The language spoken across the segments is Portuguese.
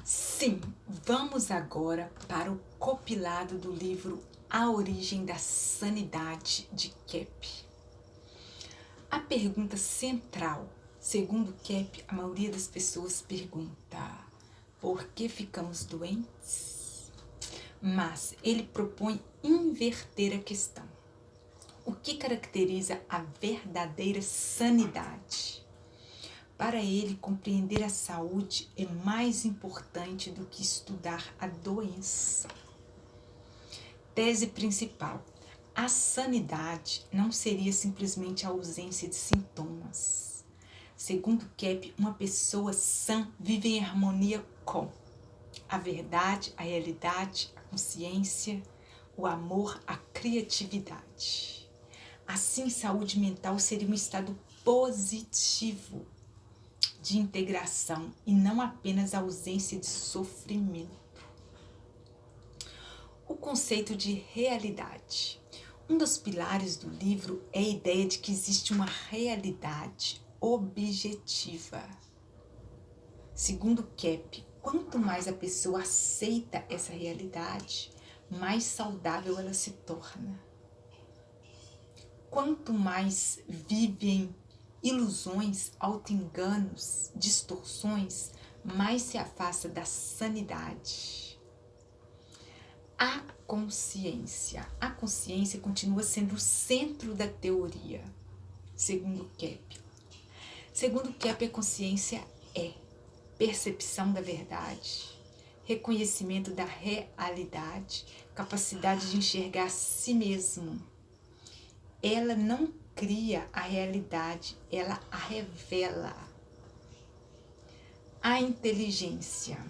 Sim, vamos agora para o compilado do livro A Origem da Sanidade, de Kepp. A pergunta central, segundo Kepp, a maioria das pessoas pergunta: por que ficamos doentes? Mas ele propõe inverter a questão. O que caracteriza a verdadeira sanidade? Para ele, compreender a saúde é mais importante do que estudar a doença. Tese principal: a sanidade não seria simplesmente a ausência de sintomas. Segundo Kepp, uma pessoa sã vive em harmonia com a verdade, a realidade, a consciência, o amor, a criatividade. Assim, saúde mental seria um estado positivo de integração e não apenas ausência de sofrimento. O conceito de realidade. Um dos pilares do livro é a ideia de que existe uma realidade objetiva. Segundo Kepp, quanto mais a pessoa aceita essa realidade, mais saudável ela se torna. Quanto mais vivem ilusões, auto-enganos, distorções, mais se afasta da sanidade. A consciência. A consciência continua sendo o centro da teoria, segundo Kepp. Segundo Kepp, a consciência é percepção da verdade, reconhecimento da realidade, capacidade de enxergar a si mesmo. Ela não cria a realidade, ela a revela. A inteligência.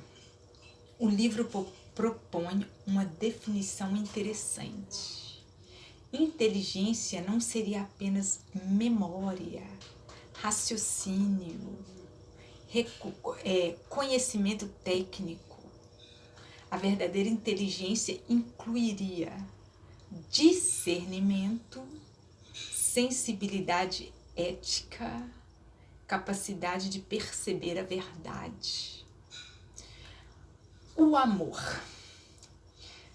O livro propõe uma definição interessante. Inteligência não seria apenas memória, raciocínio, conhecimento técnico. A verdadeira inteligência incluiria discernimento, sensibilidade ética, capacidade de perceber a verdade. O amor.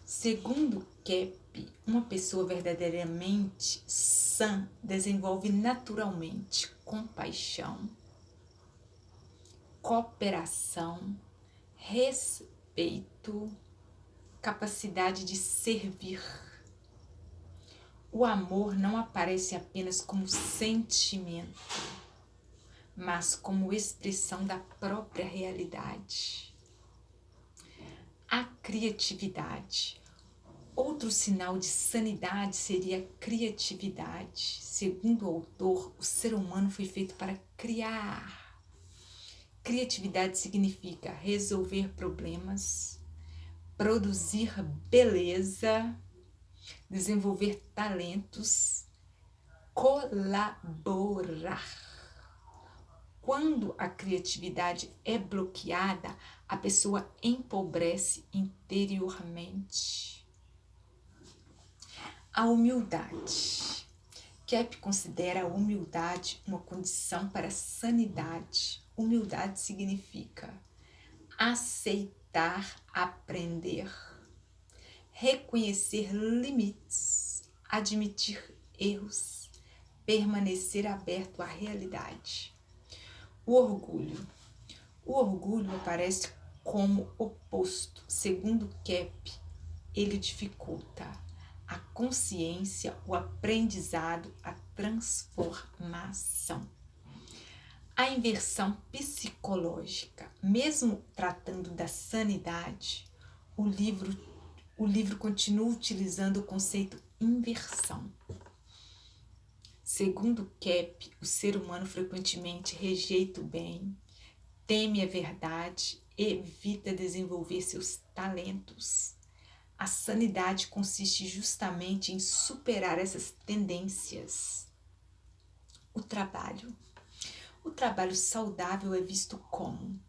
Segundo Kepp, uma pessoa verdadeiramente sã desenvolve naturalmente compaixão, cooperação, respeito, capacidade de servir. O amor não aparece apenas como sentimento, mas como expressão da própria realidade. A criatividade. Outro sinal de sanidade seria a criatividade. Segundo o autor, o ser humano foi feito para criar. Criatividade significa resolver problemas, produzir beleza, desenvolver talentos, colaborar. Quando a criatividade é bloqueada, a pessoa empobrece interiormente. A humildade. Kepp considera a humildade uma condição para a sanidade. Humildade significa aceitar aprender, reconhecer limites, admitir erros, permanecer aberto à realidade. O orgulho. O orgulho aparece como oposto. Segundo Kepp, ele dificulta a consciência, o aprendizado, a transformação. A inversão psicológica. Mesmo tratando da sanidade, o livro continua utilizando o conceito inversão. Segundo Kepp, o ser humano frequentemente rejeita o bem, teme a verdade, evita desenvolver seus talentos. A sanidade consiste justamente em superar essas tendências. O trabalho. O trabalho saudável é visto como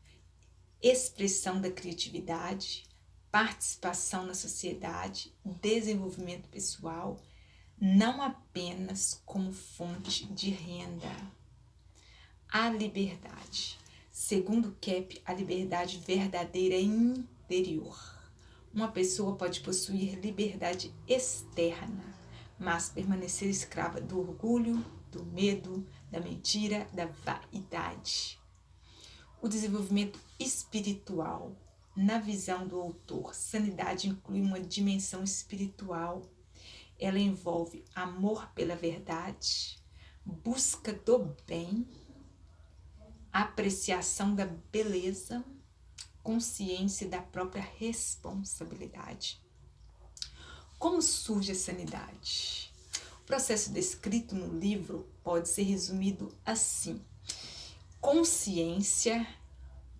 expressão da criatividade, participação na sociedade, desenvolvimento pessoal, não apenas como fonte de renda. A liberdade. Segundo Kep, a liberdade verdadeira é interior. Uma pessoa pode possuir liberdade externa, mas permanecer escrava do orgulho, do medo, da mentira, da vaidade. O desenvolvimento espiritual. Na visão do autor, sanidade inclui uma dimensão espiritual. Ela envolve amor pela verdade, busca do bem, apreciação da beleza, consciência da própria responsabilidade. Como surge a sanidade? O processo descrito no livro pode ser resumido assim: consciência,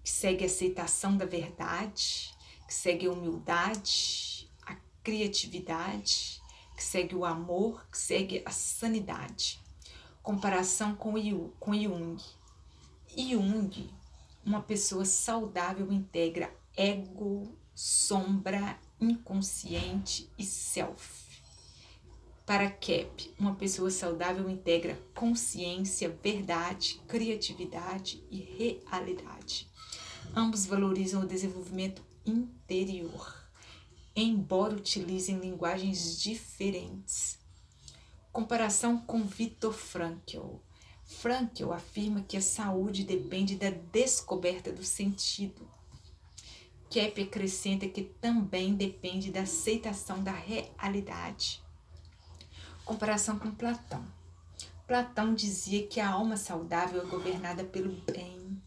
que segue a aceitação da verdade, que segue a humildade, a criatividade, que segue o amor, que segue a sanidade. Comparação com Jung. Jung, uma pessoa saudável integra ego, sombra, inconsciente e self. Para Kep, uma pessoa saudável integra consciência, verdade, criatividade e realidade. Ambos valorizam o desenvolvimento interior, embora utilizem linguagens diferentes. Comparação com Viktor Frankl. Frankl afirma que a saúde depende da descoberta do sentido. Kep acrescenta que também depende da aceitação da realidade. Comparação com Platão. Platão dizia que a alma saudável é governada pelo bem.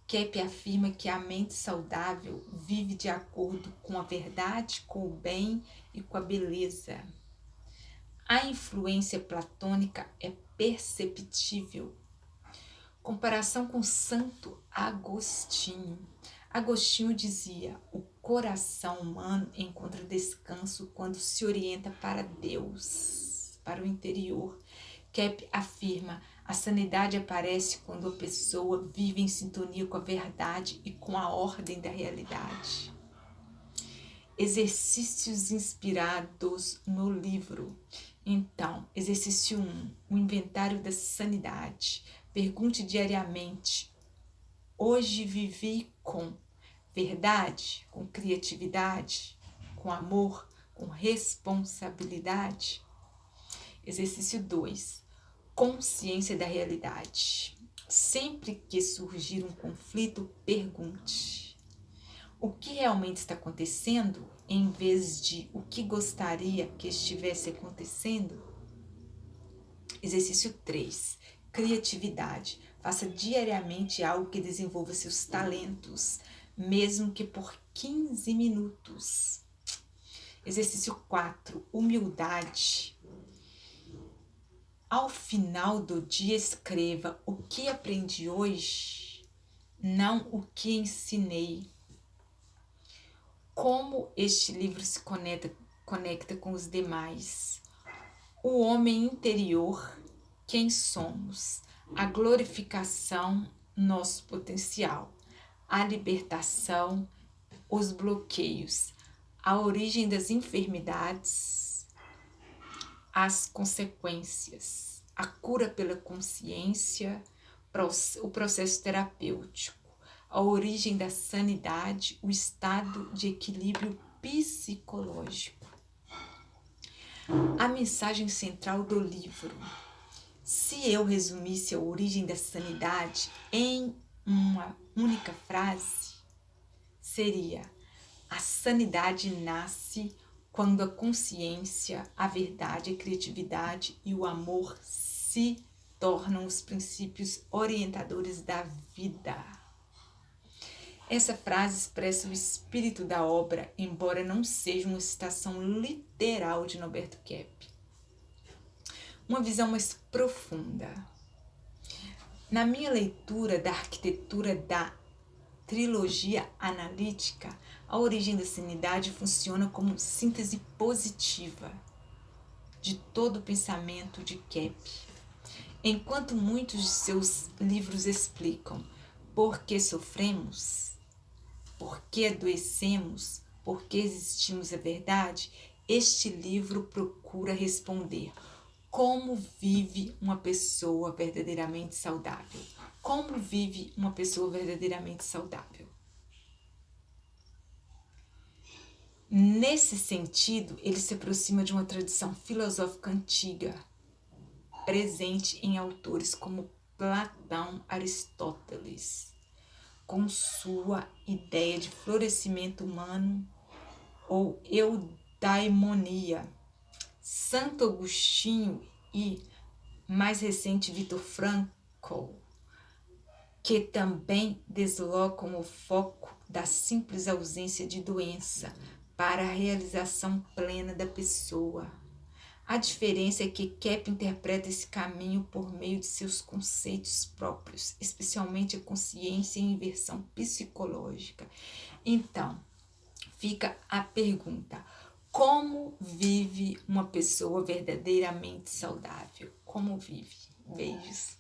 Kep afirma que a mente saudável vive de acordo com a verdade, com o bem e com a beleza. A influência platônica é perceptível. Comparação com Santo Agostinho. Agostinho dizia: o coração humano encontra descanso quando se orienta para Deus, para o interior. Kep afirma: a sanidade aparece quando a pessoa vive em sintonia com a verdade e com a ordem da realidade. Exercícios inspirados no livro. Então, exercício 1, o inventário da sanidade. Pergunte diariamente: hoje vivi com verdade, com criatividade, com amor, com responsabilidade? Exercício 2, consciência da realidade. Sempre que surgir um conflito, pergunte: o que realmente está acontecendo, em vez de o que gostaria que estivesse acontecendo? Exercício 3, criatividade. Faça diariamente algo que desenvolva seus talentos, mesmo que por 15 minutos. Exercício 4, humildade. Ao final do dia, escreva o que aprendi hoje, não o que ensinei. Como este livro se conecta com os demais? O homem interior, quem somos? A glorificação, nosso potencial. A libertação, os bloqueios. A origem das enfermidades, as consequências. A cura pela consciência, o processo terapêutico. A origem da sanidade, o estado de equilíbrio psicológico. A mensagem central do livro. Se eu resumisse a origem da sanidade em uma única frase, seria: a sanidade nasce quando a consciência, a verdade, a criatividade e o amor se tornam os princípios orientadores da vida. Essa frase expressa o espírito da obra, embora não seja uma citação literal de Norberto Kep. Uma visão mais profunda. Na minha leitura da arquitetura da trilogia analítica, a origem da sanidade funciona como síntese positiva de todo o pensamento de Kep. Enquanto muitos de seus livros explicam por que sofremos, por que adoecemos, por que existimos a verdade, este livro procura responder: como vive uma pessoa verdadeiramente saudável? Como vive uma pessoa verdadeiramente saudável? Nesse sentido, ele se aproxima de uma tradição filosófica antiga, presente em autores como Platão, Aristóteles, com sua ideia de florescimento humano ou eudaimonia, Santo Agostinho e, mais recente, Viktor Frankl, que também deslocam o foco da simples ausência de doença para a realização plena da pessoa. A diferença é que Kepp interpreta esse caminho por meio de seus conceitos próprios, especialmente a consciência e a inversão psicológica. Então, fica a pergunta: como vive uma pessoa verdadeiramente saudável? Como vive? Beijos.